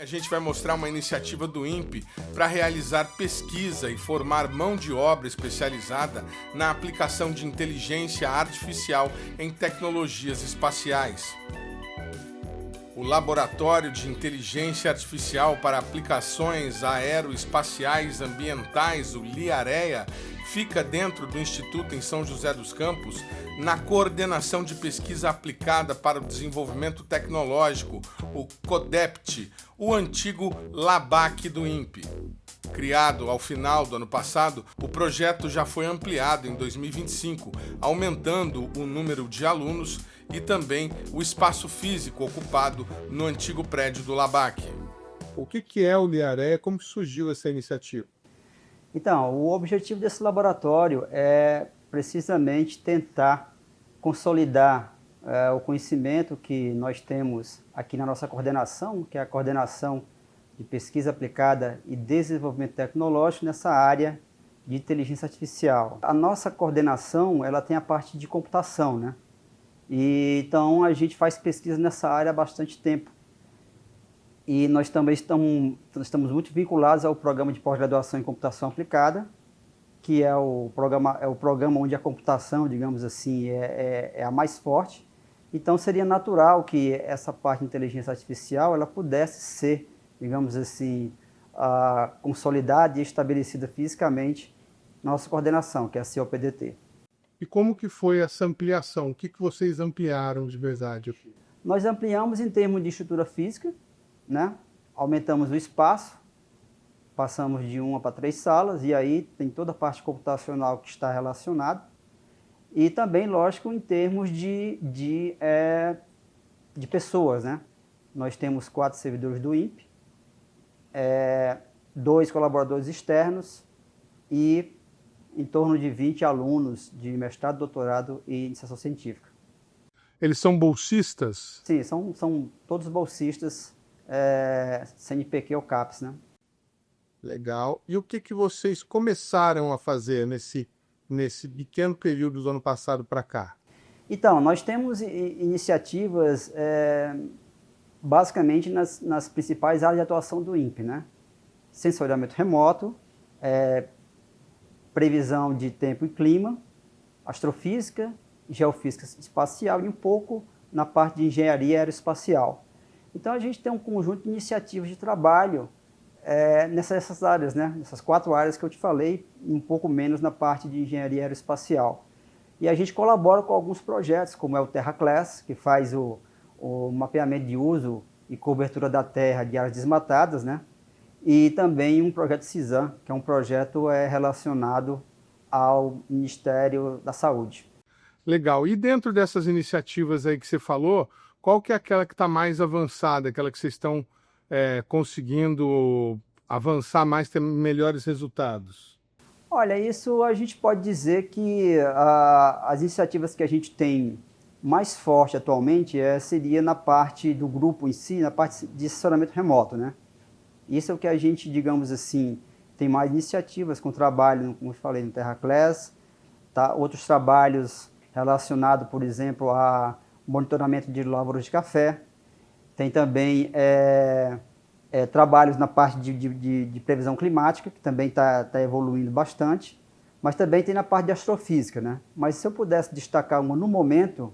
A gente vai mostrar uma iniciativa do INPE para realizar pesquisa e formar mão de obra especializada na aplicação de inteligência artificial em tecnologias espaciais. O Laboratório de Inteligência Artificial para Aplicações Aeroespaciais Ambientais, o LIAREA, fica dentro do Instituto em São José dos Campos, na Coordenação de Pesquisa Aplicada para o Desenvolvimento Tecnológico, o CODEPT, o antigo LABAC do INPE. Criado ao final do ano passado, o projeto já foi ampliado em 2025, aumentando o número de alunos e também o espaço físico ocupado no antigo prédio do LABAC. O que é o LIAREA? Como surgiu essa iniciativa? Então, o objetivo desse laboratório é precisamente tentar consolidar o conhecimento que nós temos aqui na nossa coordenação, que é a coordenação de pesquisa aplicada e desenvolvimento tecnológico nessa área de inteligência artificial. A nossa coordenação, ela tem a parte de computação, né? E então a gente faz pesquisa nessa área há bastante tempo. E nós também estamos muito vinculados ao programa de pós-graduação em computação aplicada, que é o programa onde a computação, digamos assim, é a mais forte. Então seria natural que essa parte de inteligência artificial ela pudesse ser, digamos assim, consolidada e estabelecida fisicamente na nossa coordenação, que é a COPDT. E como que foi essa ampliação? O que vocês ampliaram de verdade? Nós ampliamos em termos de estrutura física, né? Aumentamos o espaço, passamos de 1 para 3 salas, e aí tem toda a parte computacional que está relacionada. E também, lógico, em termos de pessoas, né? Nós temos 4 servidores do INPE, 2 colaboradores externos e em torno de 20 alunos de mestrado, doutorado e iniciação científica. Eles são bolsistas? Sim, são todos bolsistas, CNPq ou CAPES, né? Legal. E o que vocês começaram a fazer nesse pequeno período do ano passado para cá? Então, nós temos iniciativas basicamente nas principais áreas de atuação do INPE, né? Sensoriamento remoto, previsão de tempo e clima, astrofísica, geofísica espacial e um pouco na parte de engenharia aeroespacial. Então a gente tem um conjunto de iniciativas de trabalho nessas áreas, né? Nessas 4 áreas que eu te falei, um pouco menos na parte de engenharia aeroespacial. E a gente colabora com alguns projetos, como é o TerraClass, que faz o mapeamento de uso e cobertura da terra de áreas desmatadas, né? E também um projeto CISAM, que é um projeto relacionado ao Ministério da Saúde. Legal. E dentro dessas iniciativas aí que você falou, qual que é aquela que está mais avançada, aquela que vocês estão conseguindo avançar mais, ter melhores resultados? Olha, isso a gente pode dizer que as iniciativas que a gente tem mais forte atualmente seria na parte do grupo em si, na parte de assessoramento remoto, né? Isso é o que a gente, digamos assim, tem mais iniciativas com trabalho, como eu falei, no TerraClass, tá? Outros trabalhos relacionados, por exemplo, a monitoramento de lavouras de café. Tem também trabalhos na parte de previsão climática, que também está evoluindo bastante, mas também tem na parte de astrofísica, né? Mas se eu pudesse destacar uma no momento,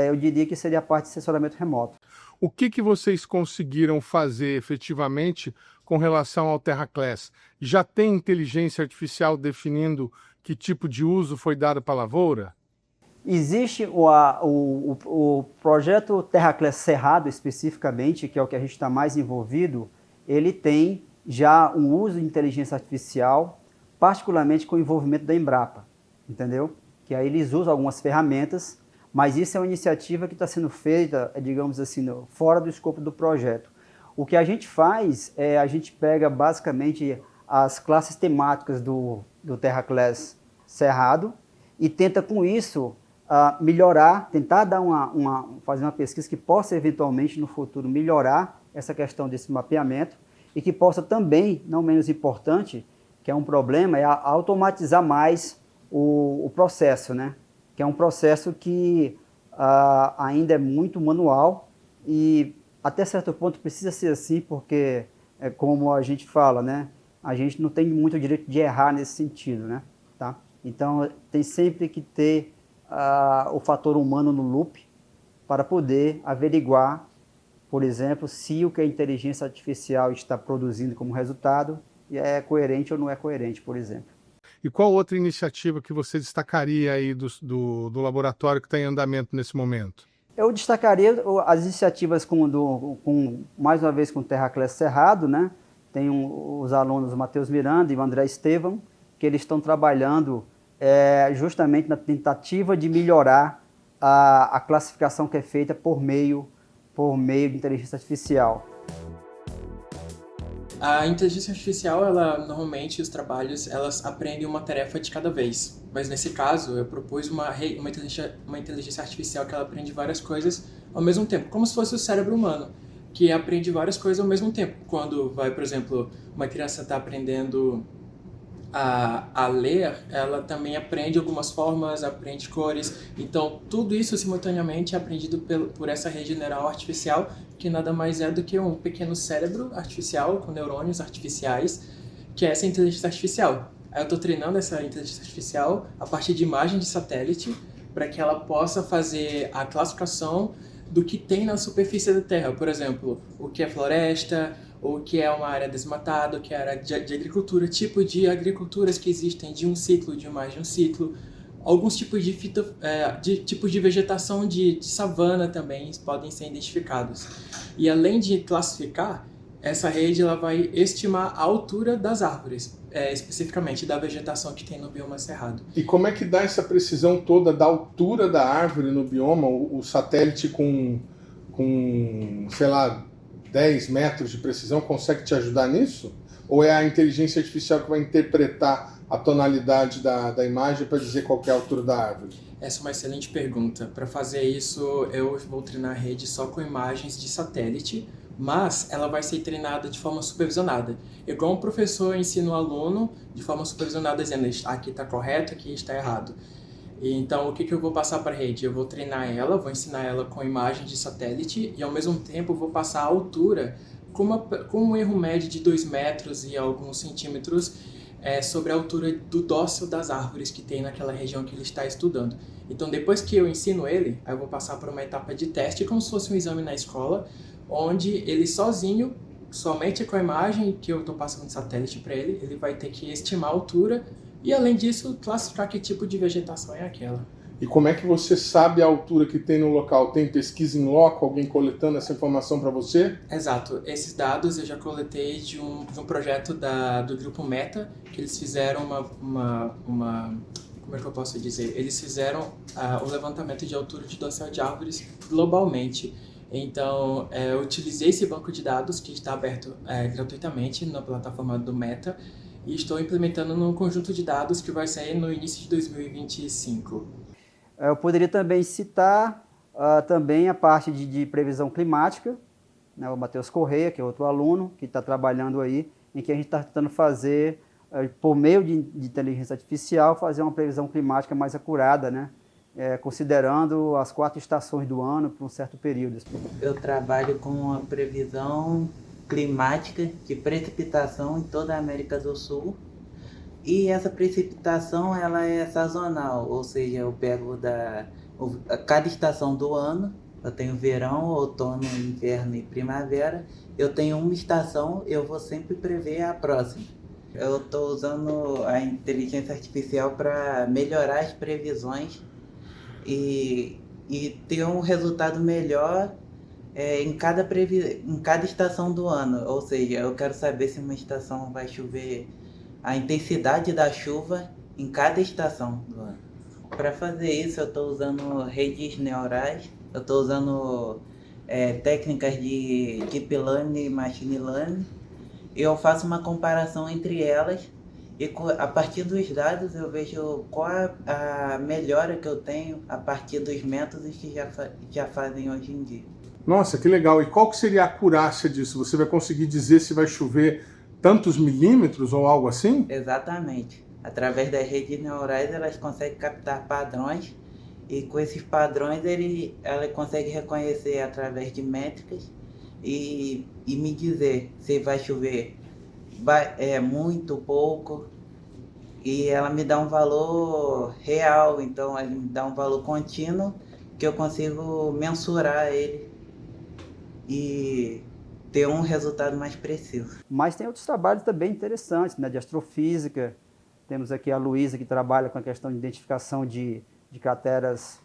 eu diria que seria a parte de assessoramento remoto. O que vocês conseguiram fazer efetivamente com relação ao TerraClass? Já tem inteligência artificial definindo que tipo de uso foi dado para a lavoura? Existe o projeto TerraClass Cerrado, especificamente, que é o que a gente está mais envolvido, ele tem já um uso de inteligência artificial, particularmente com o envolvimento da Embrapa, entendeu? Que aí eles usam algumas ferramentas, mas isso é uma iniciativa que está sendo feita, digamos assim, fora do escopo do projeto. O que a gente faz a gente pega basicamente as classes temáticas do TerraClass Cerrado e tenta com isso melhorar, tentar fazer uma pesquisa que possa eventualmente no futuro melhorar essa questão desse mapeamento e que possa também, não menos importante, que é um problema, automatizar mais o processo, né? Que é um processo que ainda é muito manual e Até certo ponto precisa ser assim, porque é como a gente fala, né? A gente não tem muito direito de errar nesse sentido, né? Tá? Então tem sempre que ter o fator humano no loop para poder averiguar, por exemplo, se o que a inteligência artificial está produzindo como resultado é coerente ou não é coerente, por exemplo. E qual outra iniciativa que você destacaria aí do laboratório que está em andamento nesse momento? Eu destacaria as iniciativas mais uma vez com o TerraClass Cerrado, né? Tem os alunos Matheus Miranda e o André Estevam, que eles estão trabalhando justamente na tentativa de melhorar a classificação que é feita por meio de inteligência artificial. A inteligência artificial, ela normalmente os trabalhos, elas aprendem uma tarefa de cada vez. Mas nesse caso, eu propus uma inteligência artificial que ela aprende várias coisas ao mesmo tempo, como se fosse o cérebro humano, que aprende várias coisas ao mesmo tempo. Quando vai, por exemplo, uma criança está aprendendo a ler, ela também aprende algumas formas, aprende cores. Então, tudo isso simultaneamente é aprendido por essa rede neural artificial, que nada mais é do que um pequeno cérebro artificial com neurônios artificiais, que é essa inteligência artificial. Aí eu estou treinando essa inteligência artificial a partir de imagem de satélite, para que ela possa fazer a classificação do que tem na superfície da Terra. Por exemplo, o que é floresta, ou que é uma área desmatada, ou que é área de agricultura, tipo de agriculturas que existem de um ciclo, de mais de um ciclo, alguns tipos tipos de vegetação de savana também podem ser identificados. E além de classificar, essa rede ela vai estimar a altura das árvores, especificamente da vegetação que tem no bioma cerrado. E como é que dá essa precisão toda da altura da árvore no bioma? O satélite com sei lá, 10 metros de precisão consegue te ajudar nisso? Ou é a inteligência artificial que vai interpretar a tonalidade da imagem para dizer qual é a altura da árvore? Essa é uma excelente pergunta. Para fazer isso, eu vou treinar a rede só com imagens de satélite, mas ela vai ser treinada de forma supervisionada. Igual um professor ensina o aluno de forma supervisionada, dizendo aqui está correto, aqui está errado. Então, o que eu vou passar para a rede? Eu vou treinar ela, vou ensinar ela com imagens de satélite e, ao mesmo tempo, vou passar a altura com um erro médio de 2 metros e alguns centímetros sobre a altura do dócil das árvores que tem naquela região que ele está estudando. Então, depois que eu ensino ele, eu vou passar por uma etapa de teste, como se fosse um exame na escola, onde ele sozinho, somente com a imagem que eu estou passando de satélite para ele, ele vai ter que estimar a altura e, além disso, classificar que tipo de vegetação é aquela. E como é que você sabe a altura que tem no local? Tem pesquisa em loco, alguém coletando essa informação para você? Exato. Esses dados eu já coletei de um projeto do grupo Meta, que eles fizeram como é que eu posso dizer? Eles fizeram o levantamento de altura de dossel de árvores globalmente. Então, eu utilizei esse banco de dados que está aberto gratuitamente na plataforma do Meta e estou implementando num conjunto de dados que vai sair no início de 2025. Eu poderia também citar também a parte de previsão climática, né? O Matheus Correia, que é outro aluno que está trabalhando aí, em que a gente está tentando fazer, por meio de inteligência artificial, fazer uma previsão climática mais acurada, né? Considerando as 4 estações do ano por um certo período. Eu trabalho com a previsão climática de precipitação em toda a América do Sul. E essa precipitação ela é sazonal, ou seja, eu pego cada estação do ano, eu tenho verão, outono, inverno e primavera, eu tenho uma estação, eu vou sempre prever a próxima. Eu estou usando a inteligência artificial para melhorar as previsões e ter um resultado melhor em cada estação do ano, ou seja, eu quero saber se uma estação vai chover, a intensidade da chuva em cada estação do ano. Para fazer isso, eu estou usando redes neurais, eu estou usando técnicas de Deep Learning e Machine Learning, e eu faço uma comparação entre elas, e a partir dos dados eu vejo qual a melhora que eu tenho a partir dos métodos que já fazem hoje em dia. Nossa, que legal! E qual que seria a acurácia disso? Você vai conseguir dizer se vai chover tantos milímetros ou algo assim? Exatamente. Através das redes neurais elas conseguem captar padrões e com esses padrões ela consegue reconhecer através de métricas e me dizer se vai chover muito, pouco, e ela me dá um valor real, então ela me dá um valor contínuo que eu consigo mensurar ele e ter um resultado mais preciso. Mas tem outros trabalhos também interessantes, né, de astrofísica. Temos aqui a Luísa, que trabalha com a questão de identificação de crateras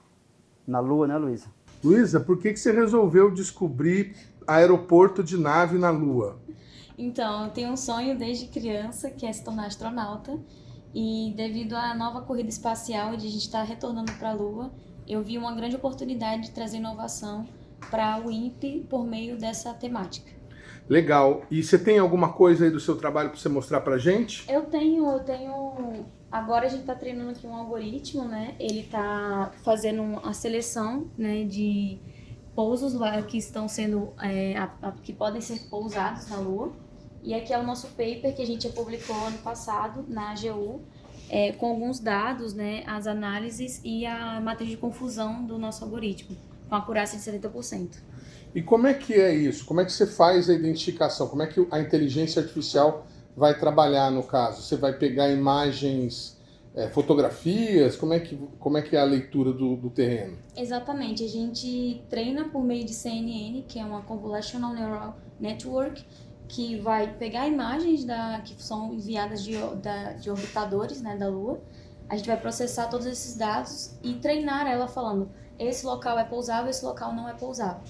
na Lua, né, Luísa? Luísa, por que você resolveu descobrir aeroporto de nave na Lua? Então, eu tenho um sonho desde criança, que é se tornar astronauta. E devido à nova corrida espacial, de a gente estar retornando para a Lua, eu vi uma grande oportunidade de trazer inovação para o INPE por meio dessa temática. Legal. E você tem alguma coisa aí do seu trabalho para você mostrar para gente? Eu tenho. Agora a gente está treinando aqui um algoritmo, né? Ele está fazendo a seleção, né, de pousos lá que estão sendo, que podem ser pousados na Lua. E aqui é o nosso paper que a gente publicou ano passado na AGU, com alguns dados, né, as análises e a matriz de confusão do nosso algoritmo, com acurácia de 70%. E como é que é isso? Como é que você faz a identificação? Como é que a inteligência artificial vai trabalhar no caso? Você vai pegar imagens, fotografias? Como é que é a leitura do terreno? Exatamente. A gente treina por meio de CNN, que é uma Convolutional Neural Network, que vai pegar imagens que são enviadas de orbitadores, né, da Lua. A gente vai processar todos esses dados e treinar ela falando: esse local é pousável, esse local não é pousável.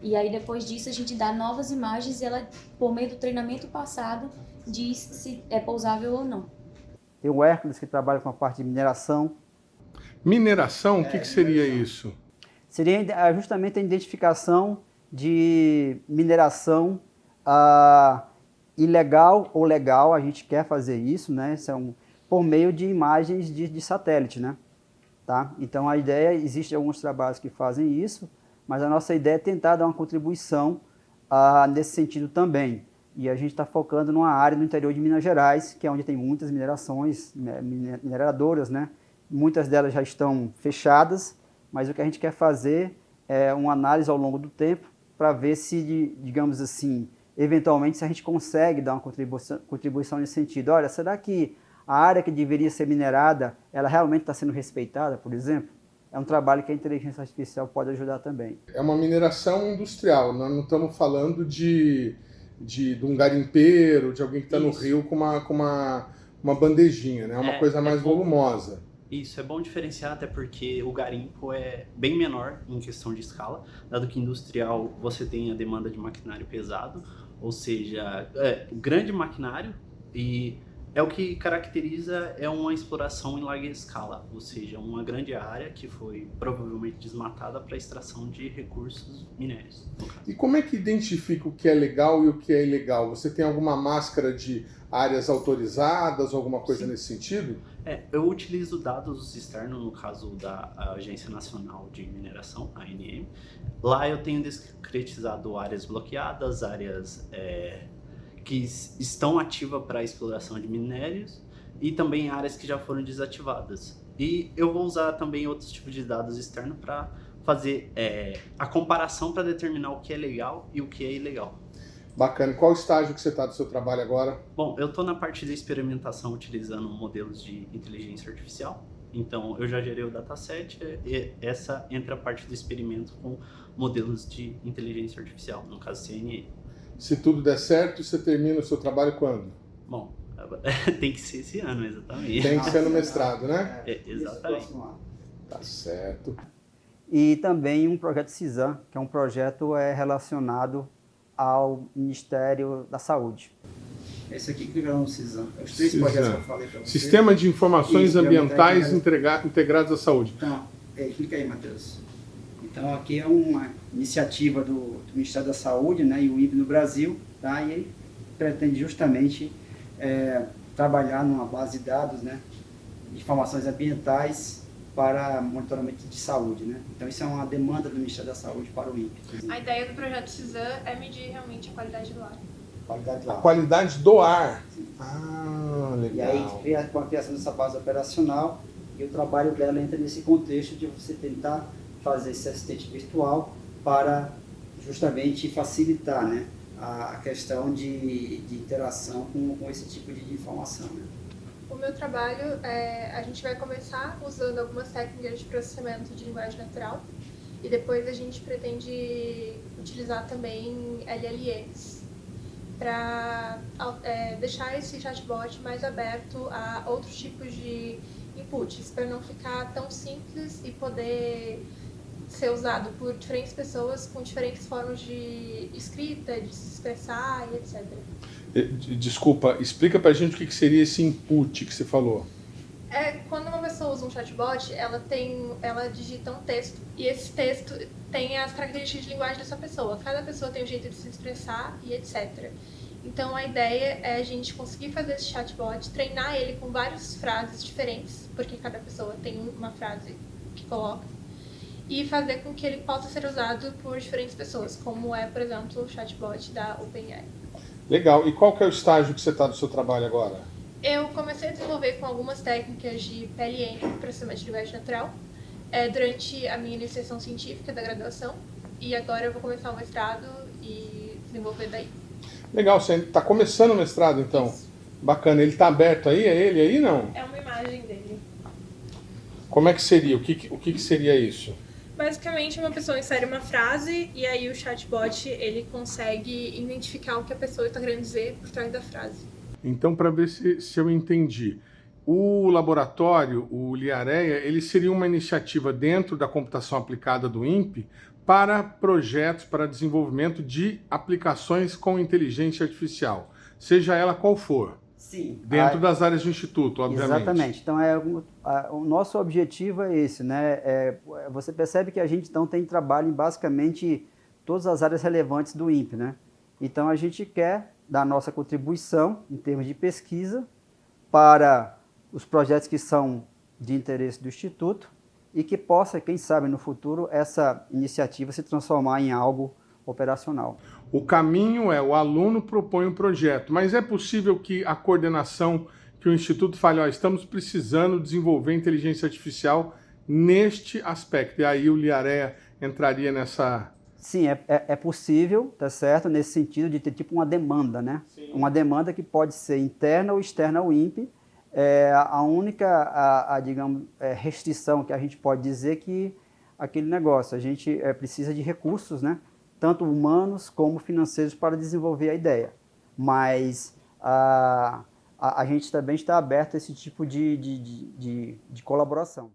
E aí, depois disso, a gente dá novas imagens e ela, por meio do treinamento passado, diz se é pousável ou não. Tem o Hércules, que trabalha com a parte de mineração. Mineração? O que seria isso? Seria justamente a identificação de mineração ilegal ou legal. A gente quer fazer isso, né? Por meio de imagens de satélite, né? Tá? Então, a ideia, existem alguns trabalhos que fazem isso, mas a nossa ideia é tentar dar uma contribuição nesse sentido também. E a gente está focando numa área no interior de Minas Gerais, que é onde tem muitas minerações, mineradoras, né? Muitas delas já estão fechadas, mas o que a gente quer fazer é uma análise ao longo do tempo para ver se, digamos assim, eventualmente, se a gente consegue dar uma contribuição nesse sentido. Olha, será que a área que deveria ser minerada, ela realmente está sendo respeitada, por exemplo? É um trabalho que a inteligência artificial pode ajudar também. É uma mineração industrial, nós não estamos falando de um garimpeiro, de alguém que está no rio com uma bandejinha, né? É uma coisa mais volumosa. Isso, é bom diferenciar, até porque o garimpo é bem menor em questão de escala, dado que industrial você tem a demanda de maquinário pesado, ou seja, grande maquinário, e o que caracteriza uma exploração em larga escala, ou seja, uma grande área que foi provavelmente desmatada para extração de recursos minérios. E como é que identifica o que é legal e o que é ilegal? Você tem alguma máscara de áreas autorizadas, alguma coisa nesse sentido? Eu utilizo dados externos, no caso da Agência Nacional de Mineração, a ANM. Lá eu tenho discretizado áreas bloqueadas, áreas que estão ativas para a exploração de minérios e também áreas que já foram desativadas. E eu vou usar também outros tipos de dados externos para fazer a comparação para determinar o que é legal e o que é ilegal. Bacana. Qual estágio que você está do seu trabalho agora? Bom, eu estou na parte de experimentação utilizando modelos de inteligência artificial. Então, eu já gerei o dataset e essa entra a parte do experimento com modelos de inteligência artificial, no caso CNN. Se tudo der certo, você termina o seu trabalho quando? Bom, tem que ser esse ano, exatamente. Tem que ser no mestrado, né? Exatamente. Tá certo. E também um projeto CISAM, que é um projeto relacionado ao Ministério da Saúde. Esse aqui que é o CISAM. Os três projetos que eu falei para você. Sistema de Informações Ambientais Integrados à Saúde. Então, clica aí, Matheus. Então, aqui é uma iniciativa do Ministério da Saúde, né, e o INPE no Brasil, tá? E ele pretende justamente trabalhar numa base de dados, né, de informações ambientais para monitoramento de saúde, né? Então, isso é uma demanda do Ministério da Saúde para o INPE. A ideia do projeto CISAM é medir realmente a qualidade do ar. A qualidade do ar. Sim. Ah, legal. E aí, com a criação dessa base operacional, e o trabalho dela entra nesse contexto de você tentar fazer esse assistente virtual para justamente facilitar, né, a questão de interação com esse tipo de informação. Né? O meu trabalho, a gente vai começar usando algumas técnicas de processamento de linguagem natural e depois a gente pretende utilizar também LLMs para deixar esse chatbot mais aberto a outros tipos de inputs, para não ficar tão simples e poder ser usado por diferentes pessoas com diferentes formas de escrita, de se expressar e etc. Desculpa, explica pra gente o que seria esse input que você falou. Quando uma pessoa usa um chatbot, ela digita um texto e esse texto tem as características de linguagem dessa pessoa. Cada pessoa tem um jeito de se expressar e etc. Então a ideia é a gente conseguir fazer esse chatbot, treinar ele com várias frases diferentes, porque cada pessoa tem uma frase que coloca, e fazer com que ele possa ser usado por diferentes pessoas, como é, por exemplo, o chatbot da OpenAI. Legal. E qual que é o estágio que você está do seu trabalho agora? Eu comecei a desenvolver com algumas técnicas de PLN, processamento de linguagem natural, durante a minha iniciação científica da graduação, e agora eu vou começar o mestrado e desenvolver daí. Legal, você está começando o mestrado então? Isso. Bacana. Ele está aberto aí? É ele aí, não? É uma imagem dele. Como é que seria? O que seria isso? Basicamente, uma pessoa insere uma frase e aí o chatbot ele consegue identificar o que a pessoa está querendo dizer por trás da frase. Então, para ver se eu entendi, o laboratório, o Liareia, ele seria uma iniciativa dentro da computação aplicada do INPE para projetos, para desenvolvimento de aplicações com inteligência artificial, seja ela qual for. Sim. Dentro das áreas do Instituto, obviamente. Exatamente. Então, o nosso objetivo é esse, né? Você percebe que a gente então tem trabalho em basicamente todas as áreas relevantes do INPE, né? Então, a gente quer dar nossa contribuição em termos de pesquisa para os projetos que são de interesse do Instituto e que possa, quem sabe, no futuro, essa iniciativa se transformar em algo operacional. O caminho é o aluno propõe um projeto, mas é possível que a coordenação, que o Instituto fale, estamos precisando desenvolver inteligência artificial neste aspecto, e aí o Liareia entraria nessa... Sim, é possível, tá certo, nesse sentido de ter tipo uma demanda, né? Sim. Uma demanda que pode ser interna ou externa ao INPE. A única, digamos, restrição que a gente pode dizer que aquele negócio, a gente precisa de recursos, né? Tanto humanos como financeiros para desenvolver a ideia. Mas a gente também está aberto a esse tipo de colaboração.